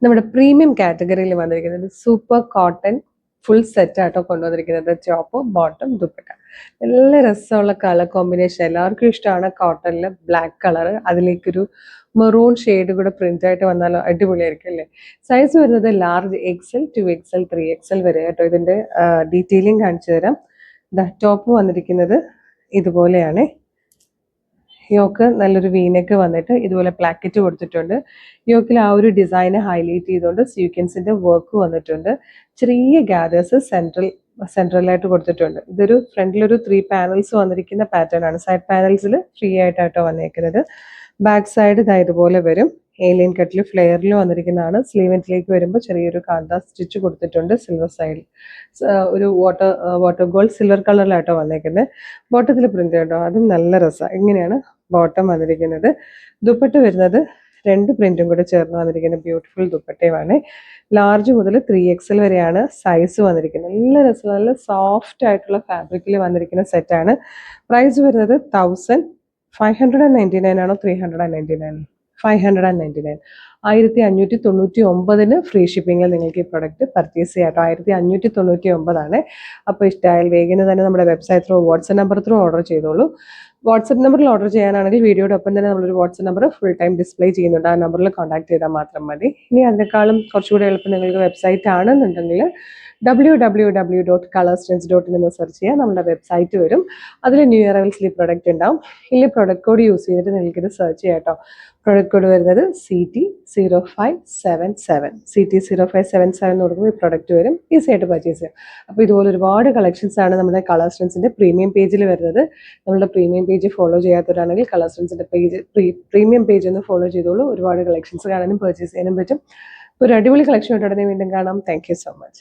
നമ്മുടെ പ്രീമിയം കാറ്റഗറിയിൽ വന്നിരിക്കുന്നത് സൂപ്പർ കോട്ടൺ ഫുൾ സെറ്റ് ആട്ടോ കൊണ്ടുവന്നിരിക്കുന്നത്. ടോപ്പ് ബോട്ടം ദുപ്പട്ട നല്ല രസമുള്ള കളർ കോമ്പിനേഷൻ. എല്ലാവർക്കും ഇഷ്ടമാണ് കോട്ടണിൽ ബ്ലാക്ക് കളർ, അതിലേക്കൊരു മെറൂൺ ഷെയ്ഡ് കൂടെ പ്രിന്റ് ആയിട്ട് വന്നാലോ അടിപൊളിയായിരിക്കും അല്ലേ. സൈസ് വരുന്നത് ലാർജ് XL, 2XL, 3XL വരെ കേട്ടോ. ഇതിന്റെ ഡീറ്റെയിലിംഗ് കാണിച്ചു തരാം. ടോപ്പ് വന്നിരിക്കുന്നത് ഇതുപോലെയാണ്. യോക്ക് നല്ലൊരു വീനക്ക് വന്നിട്ട് ഇതുപോലെ പ്ലാക്കറ്റ് കൊടുത്തിട്ടുണ്ട്. യോക്കിൽ ആ ഒരു ഡിസൈന് ഹൈലൈറ്റ് ചെയ്തുകൊണ്ട് സീക്വൻസിന്റെ വർക്ക് വന്നിട്ടുണ്ട്. ചെറിയ ഗാദേഴ്സ് സെൻട്രലായിട്ട് കൊടുത്തിട്ടുണ്ട്. ഇതൊരു ഫ്രണ്ടിലൊരു 3 പാനൽസ് വന്നിരിക്കുന്ന പാറ്റേൺ ആണ്. സൈഡ് പാനൽസിൽ ഫ്രീ ആയിട്ടാട്ടോ വന്നേക്കുന്നത്. ബാക്ക് സൈഡ് ഇതാ ഇതുപോലെ വരും. ഏലിയൻ കട്ടിൽ ഫ്ലെയറിൽ വന്നിരിക്കുന്നതാണ്. സ്ലീവെന്റിലേക്ക് വരുമ്പോൾ ചെറിയൊരു കാന്ത സ്റ്റിച്ച് കൊടുത്തിട്ടുണ്ട്. സിൽവർ സൈഡിൽ ഒരു വാട്ടർ ഗോൾഡ് സിൽവർ കളറിലാട്ടോ വന്നേക്കുന്നത്. ബോട്ടത്തിൽ പ്രിന്റ് കേട്ടോ, അതും നല്ല രസമാണ്. ഇങ്ങനെയാണ് ബോട്ടം വന്നിരിക്കുന്നത്. ദുപ്പട്ട വരുന്നത് 2 പ്രിന്റും കൂടെ ചേർന്ന് വന്നിരിക്കുന്ന ബ്യൂട്ടിഫുൾ ദുപ്പട്ടയുമാണ്. ലാർജ് മുതൽ 3XL വരെയാണ് സൈസ് വന്നിരിക്കുന്നത്. നല്ല രസം, നല്ല സോഫ്റ്റ് ആയിട്ടുള്ള ഫാബ്രിക്കിൽ വന്നിരിക്കുന്ന സെറ്റാണ്. പ്രൈസ് വരുന്നത് 1599 ആണോ 399? 599. 1599 ഫ്രീ ഷിപ്പിംഗിൽ നിങ്ങൾക്ക് ഈ പ്രൊഡക്റ്റ് പർച്ചേസ് ചെയ്യാം കേട്ടോ. 1599 അപ്പോൾ ഇഷ്ടമായാൽ വേഗം തന്നെ നമ്മുടെ website through WhatsApp number through order ചെയ്തോളൂ. വാട്സപ്പ് നമ്പറിൽ ഓർഡർ ചെയ്യാനാണെങ്കിൽ വീഡിയോയുടെ ഒപ്പം തന്നെ നമ്മളൊരു WhatsApp number full time display ചെയ്യുന്നുണ്ട്. ആ നമ്പറിൽ കോൺടാക്ട് ചെയ്താൽ മാത്രം മതി. ഇനി അതിനേക്കാളും കുറച്ചുകൂടി എളുപ്പം നിങ്ങൾക്ക് വെബ്സൈറ്റ് ആണെന്നുണ്ടെങ്കിൽ www.colorstrends.in എന്ന് സെർച്ച് ചെയ്യുക. നമ്മുടെ വെബ്സൈറ്റ് വരും. അതിൽ ന്യൂ അറൈവൽസിൽ ഈ പ്രൊഡക്റ്റ് ഉണ്ടാവും. ഇതിൽ പ്രൊഡക്റ്റ് കോഡ് യൂസ് ചെയ്തിട്ട് നിങ്ങൾക്കിത് സെർച്ച് ചെയ്യാം കേട്ടോ. പ്രൊഡക്റ്റ് കോഡ് വരുന്നത് CT0577. CT0577 എന്ന് കൊടുക്കുമ്പോൾ ഈ പ്രൊഡക്റ്റ് വരും. ഈസി ആയിട്ട് പർച്ചേസ് ചെയ്യാം. അപ്പോൾ ഇതുപോലെ ഒരുപാട് കളക്ഷൻസ് ആണ് നമ്മുടെ കളർ സ്ട്രെൻസിൻ്റെ പ്രീമിയം പേജിൽ വരുന്നത്. നമ്മുടെ പ്രീമിയം പേജ് ഫോളോ ചെയ്യാത്തവരാണെങ്കിൽ കളർ സ്ട്രെൻസിൻ്റെ പ്രീമിയം പേജ് ഒന്ന് ഫോളോ ചെയ്തോളൂ. ഒരുപാട് കളക്ഷൻസ് കാണാനും പർച്ചേസ് ചെയ്യാനും പറ്റും. ഒരു അടിപൊളി കളക്ഷൻ ആയിട്ട് ഉടനെ വീണ്ടും കാണാം. Thank you so much.